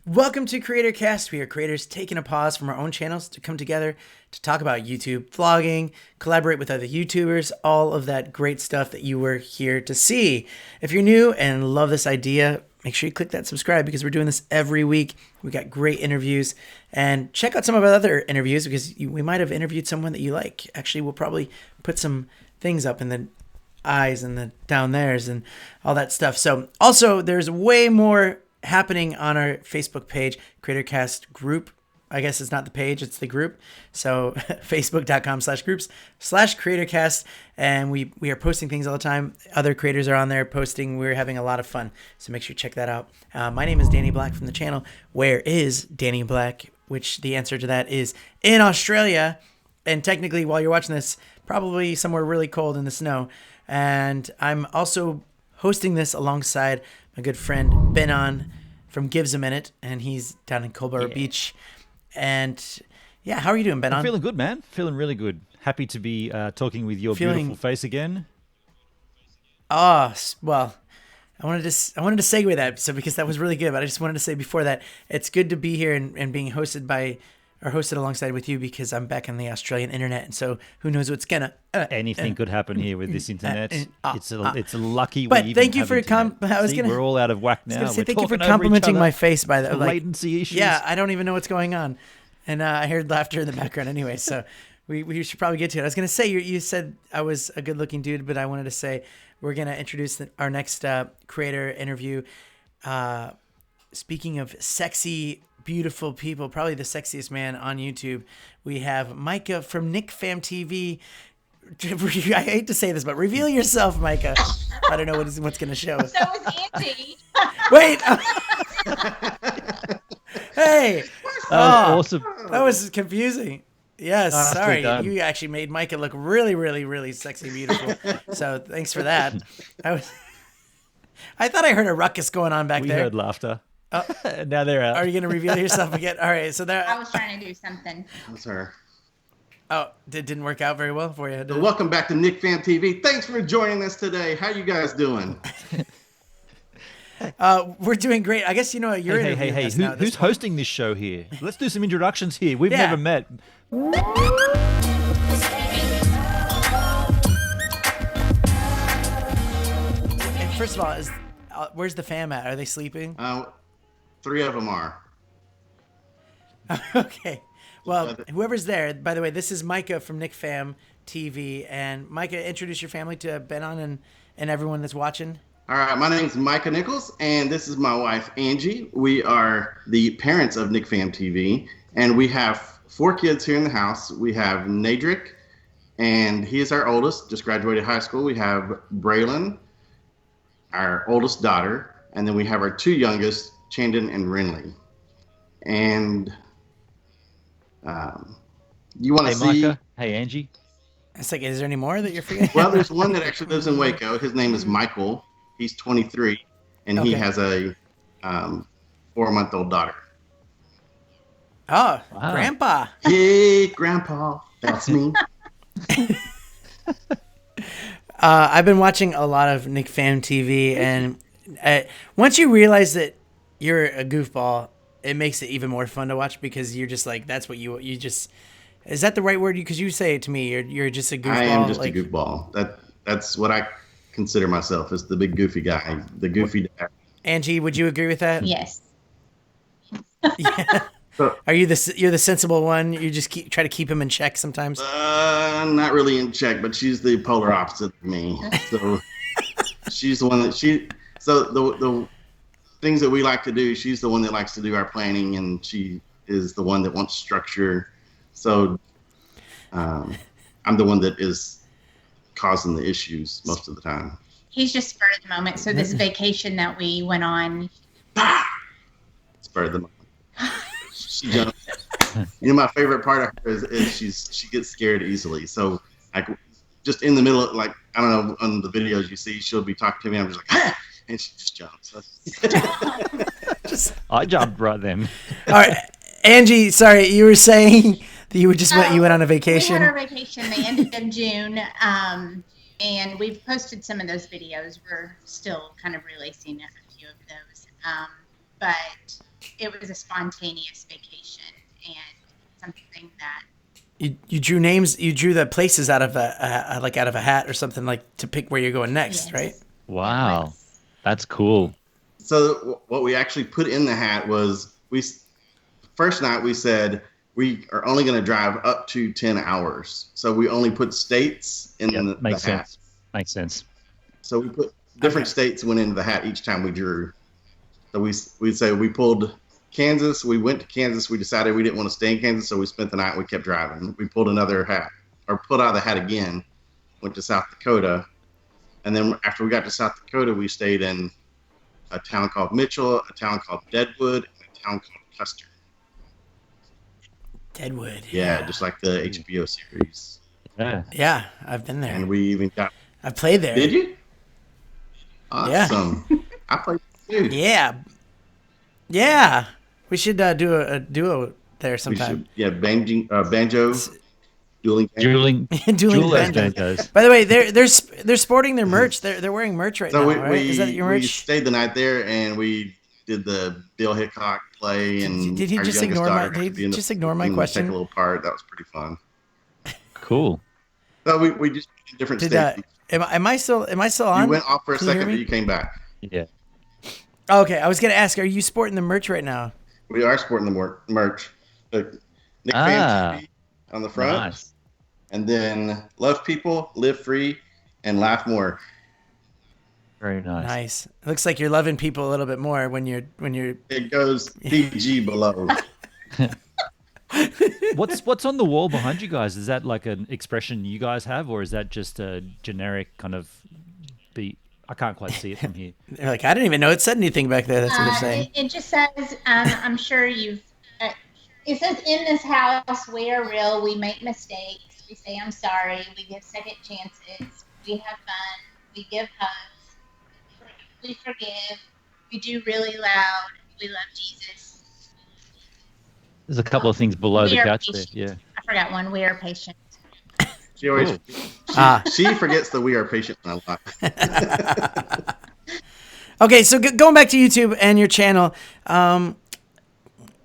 Welcome to Creator Cast. We are creators taking a pause from our own channels to come together to talk about YouTube, vlogging, collaborate with other YouTubers, all of that great stuff that you were here to see. If you're new and love this idea, make sure you click that subscribe because we're doing this every week. We got great interviews, and check out some of our other interviews because we might have interviewed someone that you like. Actually, we'll probably put some things up in the eyes and the down there's and all that stuff. So also there's way more happening on our Facebook page, CreatorCast group. I guess it's not the page, it's the group. So facebook.com/groups/CreatorCast. And we are posting things all the time. Other creators are on there posting. We're having a lot of fun. So make sure you check that out. My name is Danny Black from the channel. Where is Danny Black? Which the answer to that is in Australia. And technically, while you're watching this, probably somewhere really cold in the snow. And I'm also hosting this alongside my good friend Benon from Gives a Minute, and he's down in Culborough Beach. And yeah, how are you doing, Benon? I'm feeling good, man. Feeling really good. Happy to be talking with your beautiful face again. Oh, well, I wanted to segue that because that was really good. But I just wanted to say before that, it's good to be here and being hosted alongside with you because I'm back on the Australian internet, and so who knows what's gonna anything could happen here with this internet. It's a lucky. But we thank you even for have we're all out of whack now. Thank you for complimenting my face. By the way, latency issues. Yeah, I don't even know what's going on, and I heard laughter in the background anyway. So we should probably get to it. I was gonna say you said I was a good looking dude, but I wanted to say we're gonna introduce our next creator interview. Speaking of sexy, beautiful people, probably the sexiest man on YouTube, we have Micah from NichFamTv. I hate to say this, but reveal yourself, Micah. I don't know what's going to show. So is Angie. Wait. Hey. Awesome. That was confusing. Yes, sorry. You actually made Micah look really, really, really sexy, beautiful. So thanks for that. I thought I heard a ruckus going on back there. We heard laughter. Now they're out. Are you going to reveal yourself again? All right. So there. I was trying to do something. That's her. Oh, it didn't work out very well for you. Welcome back to NichFamTv. Thanks for joining us today. How you guys doing? We're doing great. I guess you're Hey. Who's hosting this show here? Let's do some introductions here. We've never met. And first of all, where's the fam at? Are they sleeping? 3 of them are. Okay. Well, whoever's there, by the way, this is Micah from NichFamTv. And Micah, introduce your family to Benon and everyone that's watching. All right, my name's Micah Nichols, and this is my wife, Angie. We are the parents of NichFamTv, and we have 4 kids here in the house. We have Nadrick, and he is our oldest, just graduated high school. We have Braylon, our oldest daughter, and then we have our 2 youngest, Chandon and Renly. And you want to see... Micah. Hey, Angie. It's like, is there any more that you're forgetting? Well, there's one that actually lives in Waco. His name is Michael. He's 23, and he has a 4-month-old daughter. Oh, wow. Grandpa. Hey, Grandpa. That's me. I've been watching a lot of NichFamTv, and once you realize that you're a goofball, it makes it even more fun to watch because you're just like, that's what you just... Is that the right word? Because you say it to me, you're just a goofball. I am just a goofball. That's what I consider myself, as the big goofy guy, the goofy dad. Angie, would you agree with that? Yes. Yeah. Are you're the sensible one? You just try to keep him in check sometimes? Not really in check, but she's the polar opposite of me. So she's the one that so the things that we like to do, she's the one that likes to do our planning, and she is the one that wants structure. So I'm the one that is causing the issues most of the time. He's just spur of the moment. So this vacation that we went on. Spur of the moment. She jumps. My favorite part of her is she gets scared easily. So like just in the middle of, like, I don't know, on the videos you see, she'll be talking to me. I'm just like, ah! And she just jumps. I jumped right then. All right, Angie, sorry, you were saying that you went on a vacation. We had our vacation. They ended in June, And we've posted some of those videos. We're still kind of releasing a few of those. But it was a spontaneous vacation and something that You drew names. You drew the places out of a hat or something, like to pick where you're going next, yes, right? Wow, that's cool. So what we actually put in the hat was first night we said we are only going to drive up to 10 hours. So we only put states in the makes hat. sense. Makes sense. So we put different states went into the hat each time we drew. So we'd say we pulled Kansas. We went to Kansas. We decided we didn't want to stay in Kansas, so we spent the night. We kept driving. We pulled another hat, or pulled out of the hat again. Went to South Dakota, and then after we got to South Dakota, we stayed in a town called Mitchell, a town called Deadwood, and a town called Custer. Deadwood. Yeah, just like the HBO series. Yeah, I've been there. And we even got. I played there. Did you? Awesome. Yeah. I played too. Yeah. Yeah. We should do a duo there sometime. Yeah, banjo. Dueling banjos. By the way, they're sporting their merch. They're wearing merch right now. Right? Is that your merch? We stayed the night there and we did the Bill Hickok play. And did he just ignore my? Did he just ignore my question? Take a little part. That was pretty fun. Cool. So we just did different states. Am I still on? You went off for a second, but you came back. Yeah. Okay, I was gonna ask, are you sporting the merch right now? We are sporting the merch. NichFamTv on the front, nice. And then love people, live free, and laugh more. Very nice. Nice. It looks like you're loving people a little bit more when you're. It goes PG below. What's on the wall behind you guys? Is that like an expression you guys have, or is that just a generic kind of beat? I can't quite see it from here. They're like, I didn't even know it said anything back there. That's what they're saying. It just says, I'm sure you've. It says, in this house, we are real. We make mistakes. We say, I'm sorry. We give second chances. We have fun. We give hugs. We forgive. We do really loud. We love Jesus. There's a couple of things below the couch there. Yeah. I forgot one. We are patient. She always she forgets that we are patient a lot. Okay, so going back to YouTube and your channel,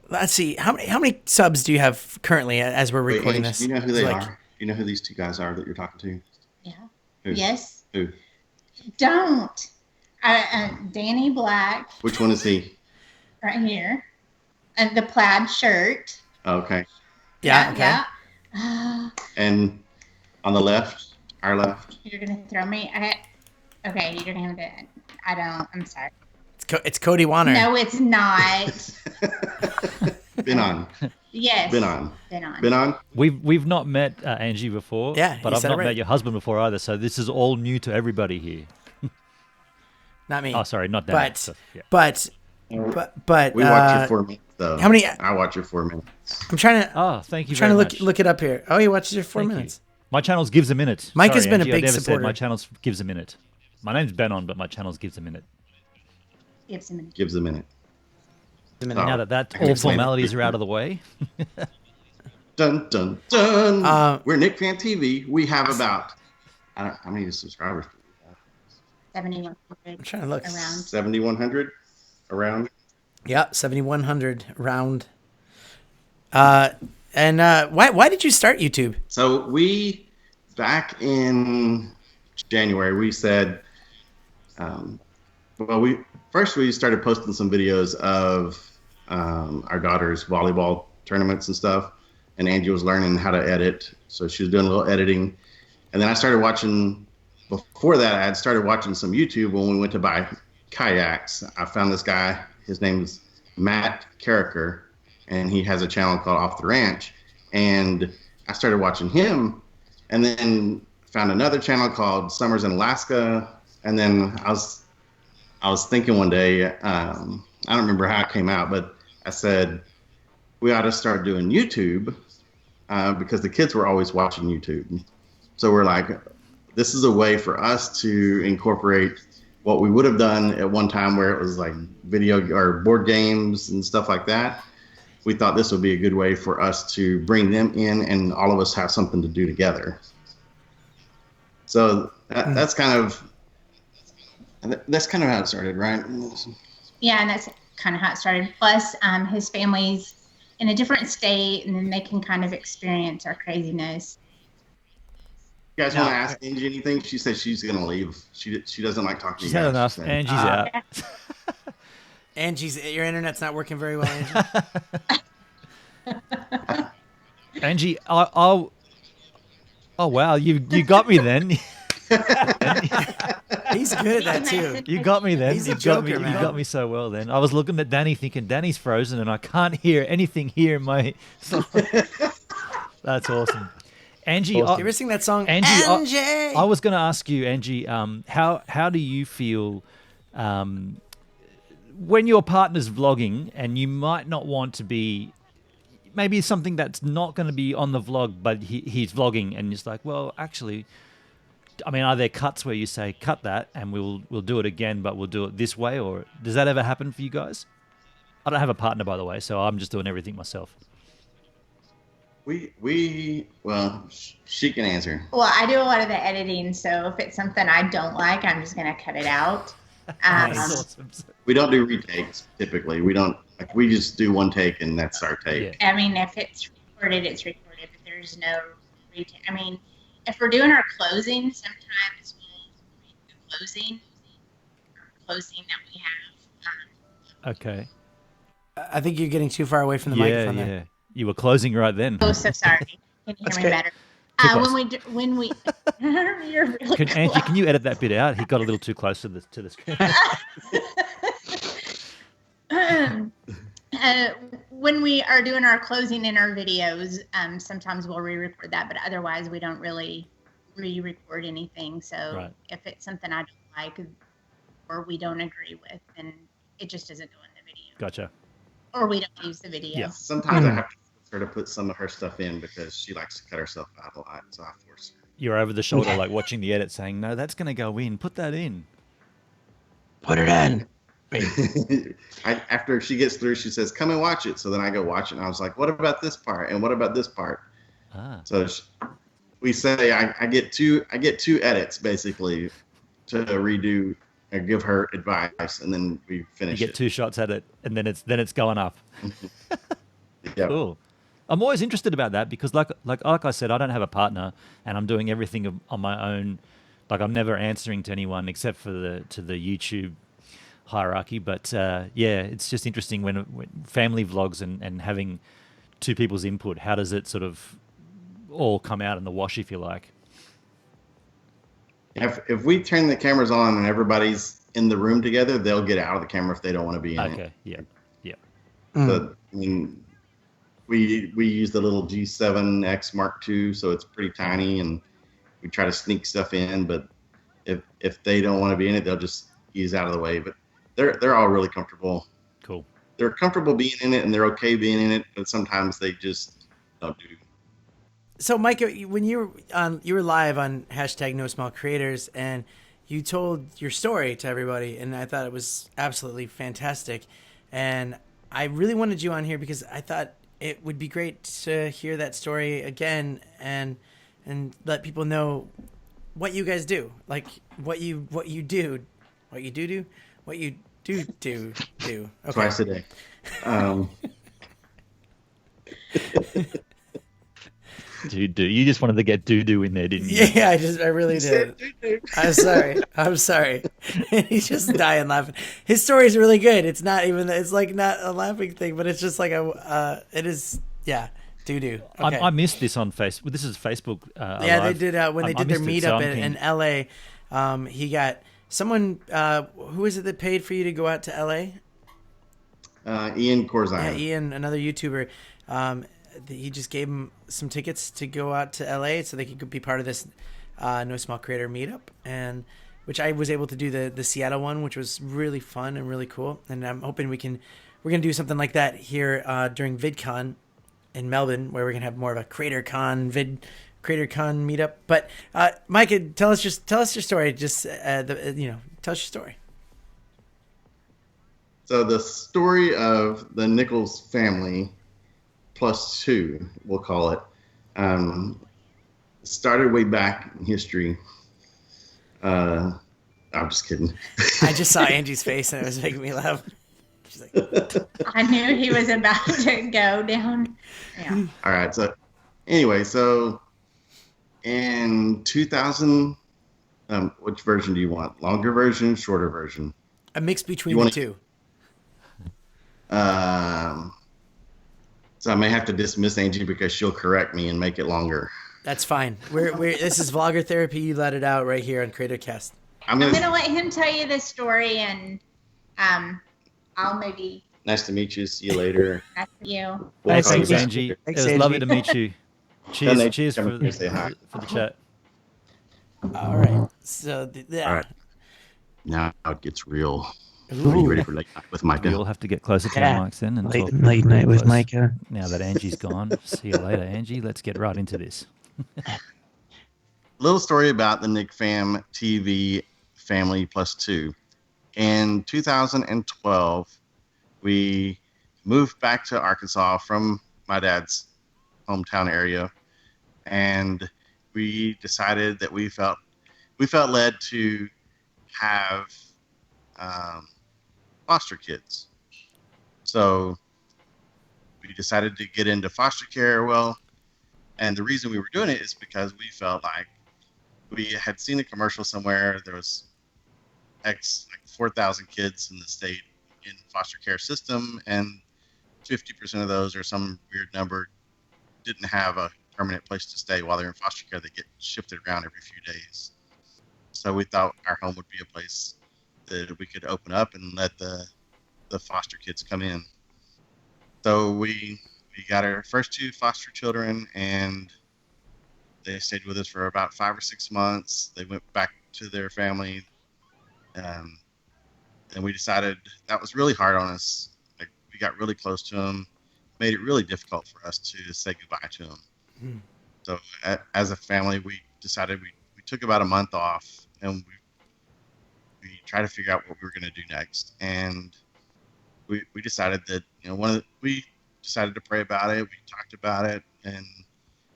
let's see, how many subs do you have currently as we're recording this? Do you know who they are? Do you know who these two guys are that you're talking to? Yeah. Who? Yes. Who? Don't. Danny Black. Which one is he? Right here. And the plaid shirt. Okay. Yeah. Okay. Yeah. And on the left, our left. You're gonna throw me. Okay, you're gonna have to. I'm sorry. It's Cody Warner. No, it's not. Been on. Yes. Been on. Been on. Been on. We've not met Angie before. Yeah, but I've not met your husband before either. So this is all new to everybody here. Not me. Oh, sorry, not that. But we watch your 4 minutes though. How many? I watch your 4 minutes. I'm trying to. Oh, thank you. I'm trying very to much. look it up here. Oh, he watches your 4 minutes. My channel's Gives a Minute. Mike has been Angie, a big I never supporter. Said my channel's Gives a Minute. My name's Benon, but my channel's Gives a Minute. Gives a minute. Gives a minute. Now that all formalities are out of the way. Dun dun dun. We're NichFamTv. We have about how many subscribers? 7,100. I'm trying to look. Around 7,100. Around. Yeah, 7,100 round. And why did you start YouTube? So back in January, we said, we started posting some videos of our daughter's volleyball tournaments and stuff, and Angie was learning how to edit, so she was doing a little editing, and then I started watching. Before that, I had started watching some YouTube when we went to buy kayaks. I found this guy. His name is Matt Carricker, and he has a channel called Off the Ranch. And I started watching him, and then found another channel called Summers in Alaska. And then I was thinking one day, I don't remember how it came out, but I said we ought to start doing YouTube because the kids were always watching YouTube. So we're like, this is a way for us to incorporate what we would have done at one time where it was like video or board games and stuff like that. We thought this would be a good way for us to bring them in and all of us have something to do together. So That's kind of how it started, right? Yeah, and that's kind of how it started. Plus, his family's in a different state, and then they can kind of experience our craziness. You guys want to ask Angie anything? She says she's gonna leave. She doesn't like talking She's to you had guys. enough. Angie's out. Angie's, your internet's not working very well, Angie. Angie, oh wow, you got me then. He's good at that too. You got me then. He's a You joker, man. got me so well then. I was looking at Danny thinking Danny's frozen and I can't hear anything here in my. That's awesome. Angie, You ever sing that song, Angie? Angie? I was going to ask you, Angie, how do you feel when your partner's vlogging and you might not want to be, maybe something that's not going to be on the vlog, but he's vlogging and it's like, well, actually, I mean, are there cuts where you say, cut that and we'll do it again, but we'll do it this way? Or does that ever happen for you guys? I don't have a partner, by the way, so I'm just doing everything myself. Well, she can answer. Well, I do a lot of the editing, so if it's something I don't like, I'm just going to cut it out. Awesome. We don't do retakes typically. We don't. Like, we just do one take and that's our take. Yeah. I mean, if it's recorded, it's recorded, but there's no retake. I mean, if we're doing our closing, sometimes we'll read the closing that we have. Okay. I think you're getting too far away from the microphone there. Yeah. You were closing right then. Oh, so sorry. Can you hear me better? When we, you're really Angie, can you edit that bit out? He got a little too close to the screen. When we are doing our closing in our videos, sometimes we'll re-record that, but otherwise we don't really re-record anything. So if it's something I don't like or we don't agree with, then it just doesn't go in the video. Gotcha. Or we don't use the video. Yeah. Sometimes I have to force her to put some of her stuff in because she likes to cut herself out a lot, so I force her. You're over the shoulder, like watching the edit, saying, "No, that's going to go in. Put that in. Put it in." After she gets through, she says, "Come and watch it." So then I go watch it, and I was like, "What about this part? And what about this part?" So we say I get two edits basically to redo and give her advice, and then we finish. You get 2 shots at it, and then it's going up. Yeah. Cool. I'm always interested about that because, like I said, I don't have a partner, and I'm doing everything on my own. Like I'm never answering to anyone except for the YouTube hierarchy. But yeah, it's just interesting when family vlogs and having 2 people's input. How does it sort of all come out in the wash, if you like? If we turn the cameras on and everybody's in the room together, they'll get out of the camera if they don't want to be in it. Okay. Yeah. But I mean, we use the little G7X Mark II, so it's pretty tiny, and we try to sneak stuff in. But if they don't want to be in it, they'll just ease out of the way. But they're all really comfortable. Cool. They're comfortable being in it, and they're okay being in it. But sometimes they just don't do. So, Mike, when you were live on #NoSmallCreators, and you told your story to everybody, and I thought it was absolutely fantastic. And I really wanted you on here because I thought it would be great to hear that story again and let people know what you guys do, like what you do. Okay. Twice a day. Do you just wanted to get doo-doo in there, didn't you? Yeah, I really did. I'm sorry. He's just dying laughing. His story is really good. It's not a laughing thing, but it's just like it is, yeah, doo-doo. Okay. I missed this on Facebook. This is Facebook. Yeah, Live. they did when they did their meetup in LA. He got someone. Who is it that paid for you to go out to LA? Ian Corzine. Yeah, Ian, another YouTuber. He just gave him some tickets to go out to LA so they could be part of this No Small Creator meetup, and which I was able to do the Seattle one, which was really fun and really cool. And I'm hoping we're gonna do something like that here during VidCon in Melbourne, where we're gonna have more of a CreatorCon meetup. But Mike, tell us your story. Just tell us your story. So the story of the Nichols family +2, we'll call it, started way back in history. I'm just kidding. I just saw Angie's face and it was making me laugh. She's like, I knew he was about to go down. Yeah. All right. So anyway, so in 2000, which version do you want? Longer version, shorter version? a mix between You the want two. Um, so I may have to dismiss Angie because she'll correct me and make it longer. That's fine. This is vlogger therapy. You let it out right here on CreatorCast. I'm I'm gonna. gonna let him tell you this story, and I'll maybe Nice to meet you. See you later. ask you. We'll Thanks, call you back. Angie. Thanks, It was Angie. lovely to meet you. Tell Cheers, Nate cheers to come for here and say hi. for the chat. All right. So, yeah. All right. Now it gets real. Ooh. Are you ready for late night with Micah? We all have to get closer to Yeah. the mics then and Late talk night really with close. Micah. Now that Angie's gone, see you later, Angie. Let's get right into this. Little story about the NichFam TV family plus two. In 2012, we moved back to Arkansas from my dad's hometown area, and we decided that we felt led to have foster kids. So we decided to get into foster care. Well, and the reason we were doing it is because we felt like we had seen a commercial somewhere. There was like 4,000 kids in the state in foster care system, and 50% of those, or some weird number, didn't have a permanent place to stay while they're in foster care. They get shifted around every few days. So we thought our home would be a place that we could open up and let the foster kids come in. So we got our first two foster children, and they stayed with us for about 5 or 6 months. They went back to their family. And we decided that was really hard on us. Like, we got really close to them, made it really difficult for us to say goodbye to them. Hmm. So as a family, we decided we took about a month off, and we tried to figure out what we were going to do next. And we decided that, we decided to pray about it. We talked about it, and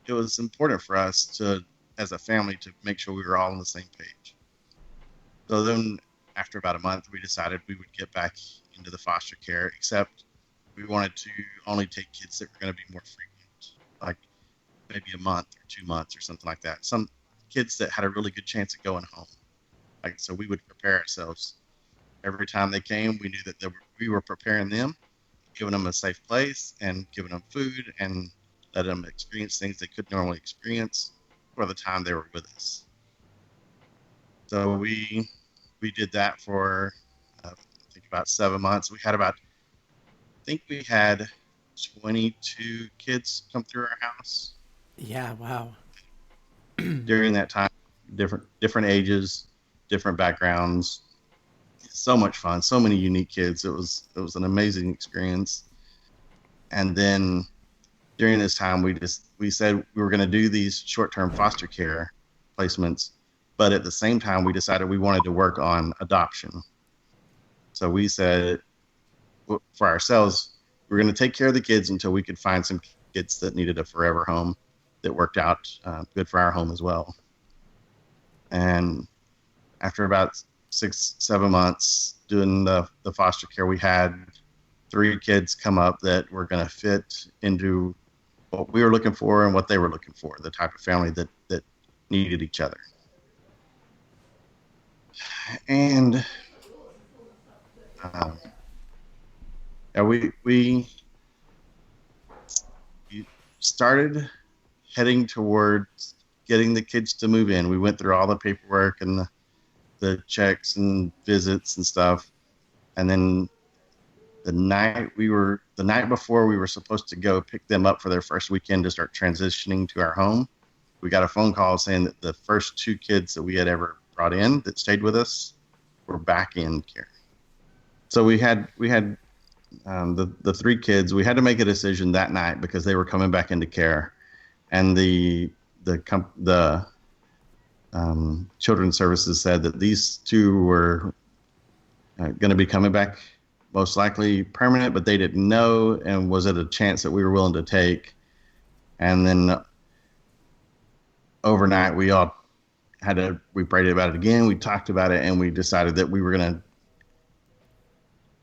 it was important for us to, as a family, to make sure we were all on the same page. So then, after about a month, we decided we would get back into the foster care, except we wanted to only take kids that were going to be more frequent, like maybe a month or 2 months or something like that. Some kids that had a really good chance of going home. Like, so we would prepare ourselves. Every time they came, we knew that we were preparing them, giving them a safe place and giving them food and letting them experience things they couldn't normally experience for the time they were with us. So we did that for, I think, about 7 months. We had I think we had 22 kids come through our house. Yeah, wow. During that time, different ages, different backgrounds. So much fun, so many unique kids. It was an amazing experience. And then during this time, we said we were going to do these short-term foster care placements, but at the same time, we decided we wanted to work on adoption. So we said, for ourselves, we're going to take care of the kids until we could find some kids that needed a forever home that worked out good for our home as well. And after about 6-7 months doing the foster care, we had 3 kids come up that were going to fit into what we were looking for and what they were looking for, the type of family that needed each other. And we started heading towards getting the kids to move in. We went through all the paperwork and the checks and visits and stuff. And then the night before we were supposed to go pick them up for their first weekend to start transitioning to our home, we got a phone call saying that the first 2 kids that we had ever brought in that stayed with us were back in care. So we had the 3 kids. We had to make a decision that night because they were coming back into care, and the children's services said that these 2 were going to be coming back, most likely permanent, but they didn't know, and was it a chance that we were willing to take. And then overnight, we all we prayed about it again. We talked about it, and we decided that we were going to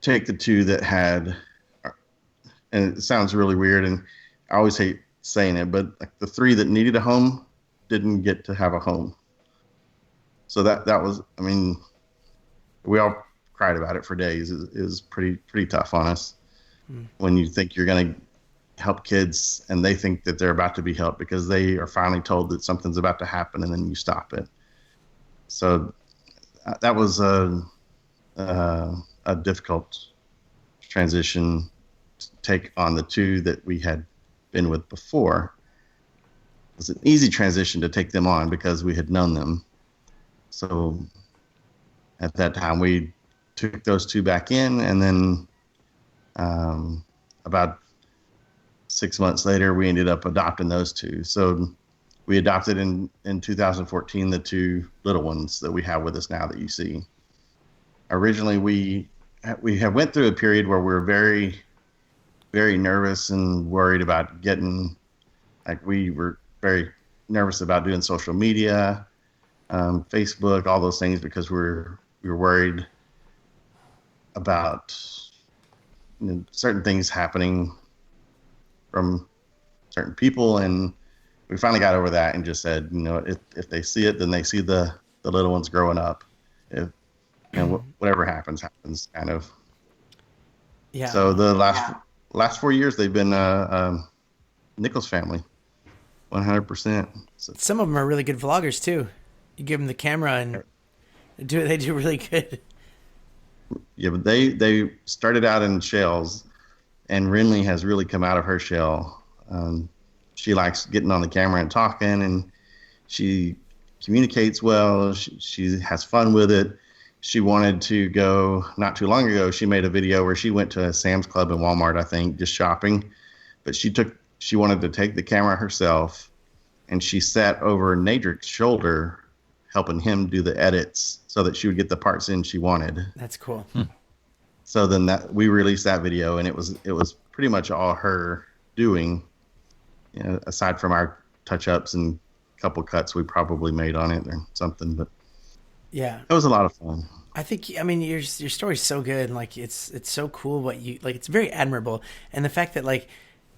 take the two that had, and it sounds really weird, and I always hate saying it, but like the three that needed a home didn't get to have a home. So that was, I mean, we all cried about it for days. It was pretty tough on us when you think you're going to help kids and they think that they're about to be helped because they are finally told that something's about to happen, and then you stop it. So that was a difficult transition to take on the two that we had been with before. It was an easy transition to take them on because we had known them. So at that time, we took those two back in, and then about 6 months later, we ended up adopting those two. So we adopted in 2014 the two little ones that we have with us now that you see. Originally, we have went through a period where we were very, very nervous and worried about getting, like we were very nervous about doing social media, Facebook, all those things, because we were worried about certain things happening from certain people, and we finally got over that and just said, if they see it, then they see the little ones growing up. If whatever happens kind of. Yeah. So the last 4 years they've been Nichols family, 100%. So, some of them are really good vloggers too. You give them the camera and they do really good. Yeah, but they started out in shells, and Renly has really come out of her shell. She likes getting on the camera and talking, and she communicates well. She has fun with it. She wanted to go, not too long ago, she made a video where she went to a Sam's Club and Walmart, I think, just shopping. But she wanted to take the camera herself, and she sat over Nadrick's shoulder, helping him do the edits so that she would get the parts in she wanted. That's cool. So then we released that video, and it was pretty much all her doing, aside from our touch-ups and a couple cuts we probably made on it or something. But yeah, it was a lot of fun. I think, I mean, your story's so good. Like it's so cool what you like. It's very admirable, and the fact that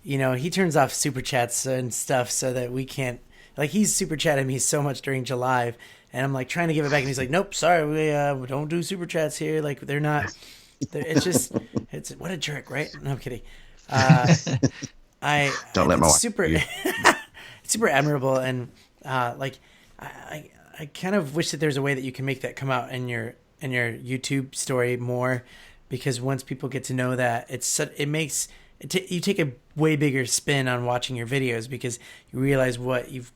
he turns off super chats and stuff so that we can't. Like he's super chatting me so much during July, and I'm like trying to give it back, and he's like, "Nope, sorry, we don't do super chats here. Like they're not. It's what a jerk, right?" No, I'm kidding. Don't let my wife super super admirable, and I kind of wish that there's a way that you can make that come out in your YouTube story more, because once people get to know that, you take a way bigger spin on watching your videos because you realize what you've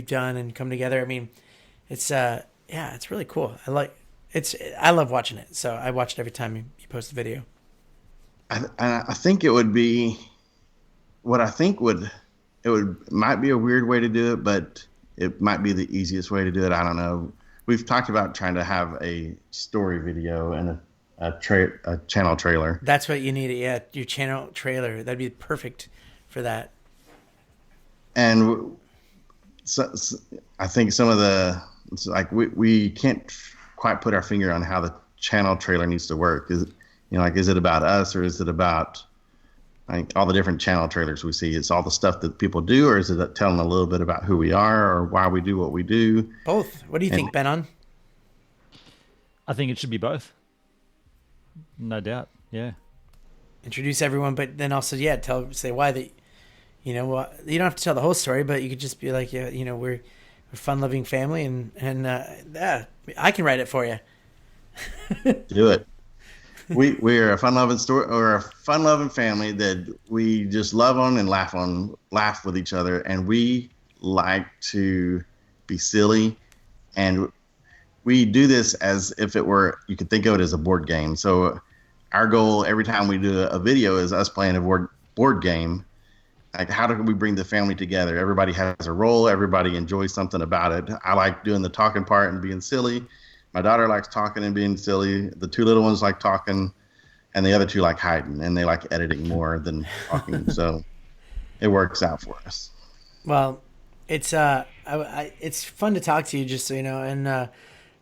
done and come together. I mean, it's really cool. I love watching it. So I watch it every time you post a video. I think it would be what I think might be a weird way to do it, but it might be the easiest way to do it. I don't know. We've talked about trying to have a story video and a channel trailer. That's what you need. Yeah, your channel trailer. That'd be perfect for that. And so I think some of we can't quite put our finger on how the channel trailer needs to work. Is it about us, or is it about all the different channel trailers we see? It's all the stuff that people do, or is it telling a little bit about who we are or why we do what we do? Both. What do you think, Ben? I think it should be both. No doubt. Yeah. Introduce everyone, but then also, say why that, you don't have to tell the whole story, but you could just be like, we're a fun-loving family, and I can write it for you. Do it. We're a fun-loving story, or a fun-loving family that we just love on and laugh with each other, and we like to be silly, and we do this as if you could think of it as a board game. So our goal every time we do a video is us playing a board game. Like, how do we bring the family together? Everybody has a role. Everybody enjoys something about it. I like doing the talking part and being silly. My daughter likes talking and being silly. The two little ones like talking, and the other two like hiding, and they like editing more than talking. So it works out for us. Well, it's fun to talk to you, just so you know, and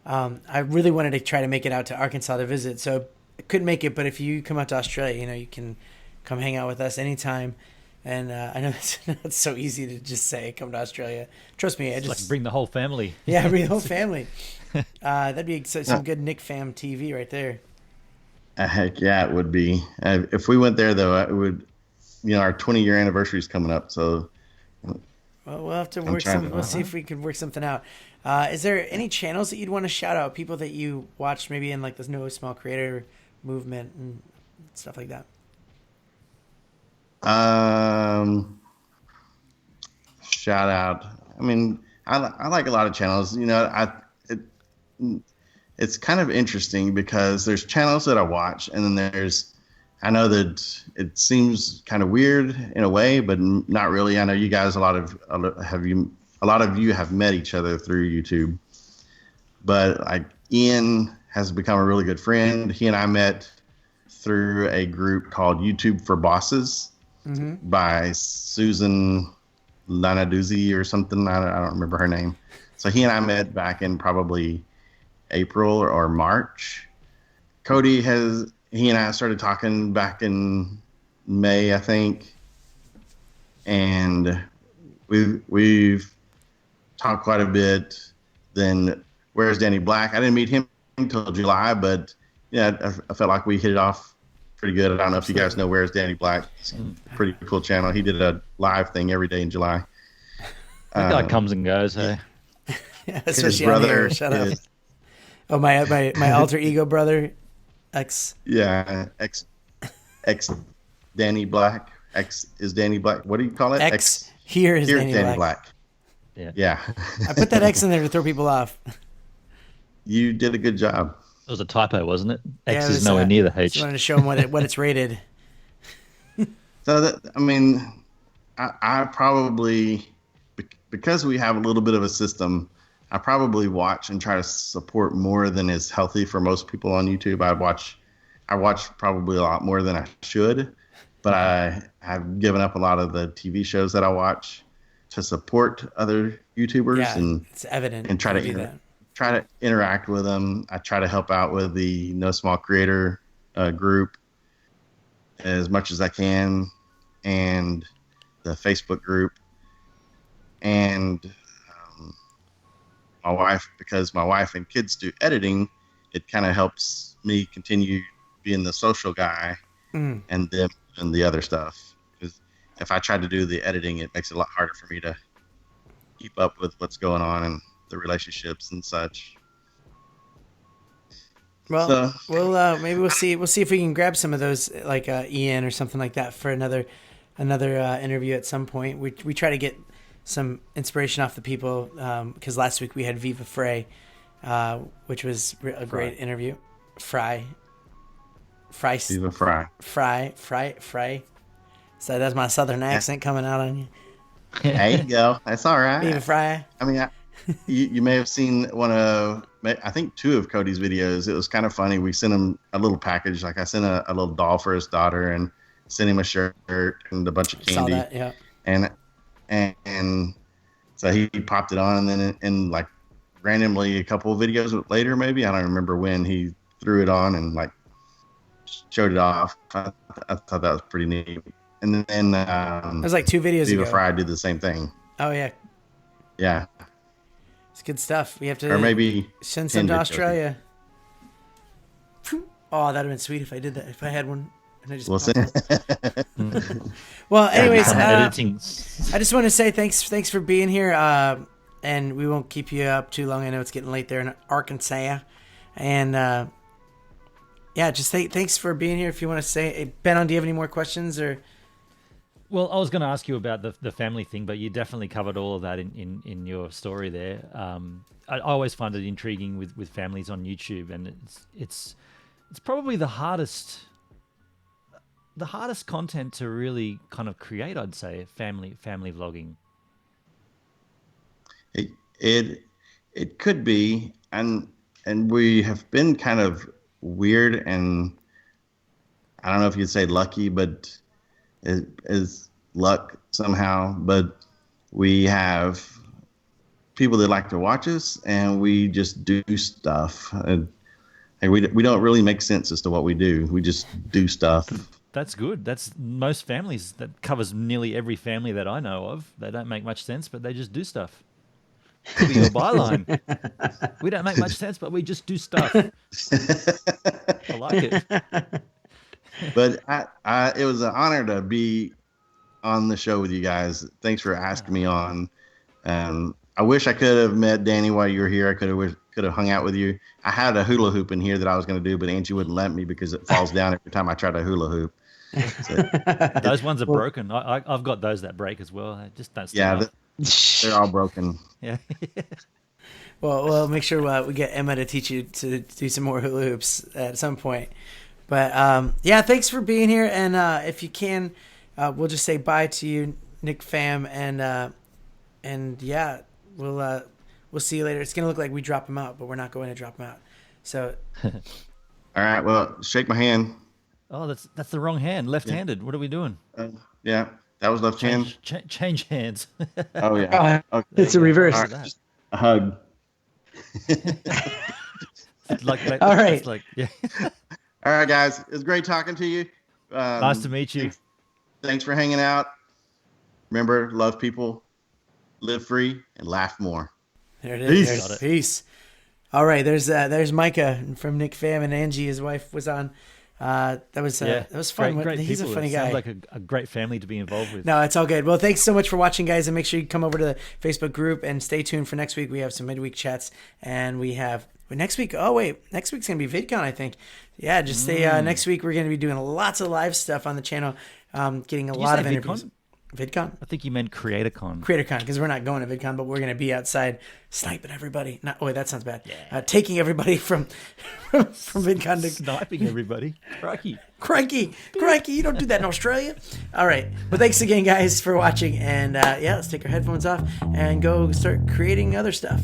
I really wanted to try to make it out to Arkansas to visit, so I couldn't make it. But if you come out to Australia, you know, you can come hang out with us anytime. And I know it's not so easy to just say come to Australia. Trust me, I It's just like bring the whole family. yeah, bring the whole family. That'd be some good NichFamTv right there. Heck yeah, it would be. If we went there, though, it would. Our 20-year anniversary is coming up, so Well, we'll have to I'm work trying some. to- We'll see if we could work something out. Is there any channels that you'd want to shout out? People that you watched maybe in like this No Small Creator movement and stuff like that. Shout out. I mean, I like a lot of channels. It's kind of interesting because there's channels that I watch, and then I know that it seems kind of weird in a way, but not really. I know you guys, a lot of you have met each other through YouTube, but like Ian has become a really good friend. He and I met through a group called YouTube for Bosses by Susan Lanaduzzi or something. I don't remember her name. So he and I met back in probably April or March. He and I started talking back in May, I think, and we've talked quite a bit. Then Where's Danny Black? I didn't meet him until July, but yeah, I felt like we hit it off pretty good. I don't know if you guys know Where's Danny Black. It's a pretty cool channel. He did a live thing every day in July. That guy comes and goes, hey. Yeah, His especially on brother here. Shut up. is, Oh, my alter ego brother, X. yeah, X Danny Black. X is Danny Black. What do you call it? X here is Here's Danny Black. Yeah. I put that X in there to throw people off. You did a good job. It was a typo, wasn't it? X Yeah, it is was, nowhere near the H. Just wanted to show them what it's rated. So I probably, because we have a little bit of a system, I probably watch and try to support more than is healthy for most people on YouTube. I watch probably a lot more than I should, but I have given up a lot of the TV shows that I watch to support other YouTubers Yeah, and it's evident. and try you to do that. try to interact with them. I try to help out with the No Small Creator group as much as I can, and the Facebook group, and because my wife and kids do editing, it kind of helps me continue being the social guy and them and the other stuff. Because if I try to do the editing, it makes it a lot harder for me to keep up with what's going on and the relationships and such. Well, maybe we'll see if we can grab some of those, like Ian or something like that, for another interview at some point. We try to get some inspiration off the people, because last week we had Viva Frey, which was a great interview. Viva Fry. So that's my southern accent coming out on you. There you go. That's all right. Viva Fry. I mean, you may have seen I think two of Cody's videos. It was kind of funny. We sent him a little package. Like I sent a little doll for his daughter and sent him a shirt and a bunch of candy. Saw that, yeah. And so he popped it on, and then like randomly a couple of videos later, maybe, I don't remember when, he threw it on and like showed it off. I thought that was pretty neat. And then it was like 2 videos Viva ago. Fry did the same thing. Oh yeah, Yeah. it's good stuff. We have to Or maybe send some to 10 videos. Australia. Oh, that'd have been sweet if I did that. If I had one. And I just We'll see. Well, anyways, Editing. I just want to say thanks for being here, and we won't keep you up too long. I know it's getting late there in Arkansas, and yeah, just thanks for being here. If you want to say, Ben, do you have any more questions or? Well, I was going to ask you about the family thing, but you definitely covered all of that in your story there. I always find it intriguing with families on YouTube, and it's probably the hardest content to really kind of create, I'd say, family vlogging. It could be, and we have been kind of weird, and I don't know if you'd say lucky, but it is luck somehow. But we have people that like to watch us, and we just do stuff. And we don't really make sense as to what we do. We just do stuff. That's good. That's most families. That covers nearly every family that I know of. They don't make much sense, but they just do stuff. Could be your byline. We don't make much sense, but we just do stuff. I like it. But it was an honor to be on the show with you guys. Thanks for asking me on. I wish I could have met Danny while you were here. I could have hung out with you. I had a hula hoop in here that I was going to do, but Angie wouldn't let me because it falls down every time I try to hula hoop. So, those ones are broken. I've got those that break as well. They just don't stand up. They're all broken. Yeah. Well, we'll make sure we get Emma to teach you to do some more hula hoops at some point. But yeah, thanks for being here. And if you can, we'll just say bye to you, Nick Fam, and yeah, we'll see you later. It's gonna look like we drop him out, but we're not going to drop him out. So, all right. Well, shake my hand. Oh, that's the wrong hand. Left-handed. Yeah. What are we doing? Yeah, that was left hand. Change hands. Oh yeah. Okay. It's a reverse. Right. Just a hug. All right. Yeah. All right, guys. It was great talking to you. Nice to meet you. Thanks for hanging out. Remember, love people, live free, and laugh more. There it is. Peace. All right. There's Micah from Nick Fam, and Angie, his wife, was on. That was fun. Great He's people. a funny it guy. Sounds like a great family to be involved with. No, it's all good. Well, thanks so much for watching, guys, and make sure you come over to the Facebook group and stay tuned for next week. We have some midweek chats, and we have next week. Oh wait, next week's gonna be VidCon, I think. Yeah, just stay. Next week we're gonna be doing lots of live stuff on the channel, getting a lot of interviews. VidCon? I think you meant CreatorCon. CreatorCon, because we're not going to VidCon, but we're going to be outside sniping everybody. That sounds bad. Yeah. Taking everybody from VidCon to... Sniping everybody. Crikey. You don't do that in Australia. All right. Well, thanks again, guys, for watching. And let's take our headphones off and go start creating other stuff.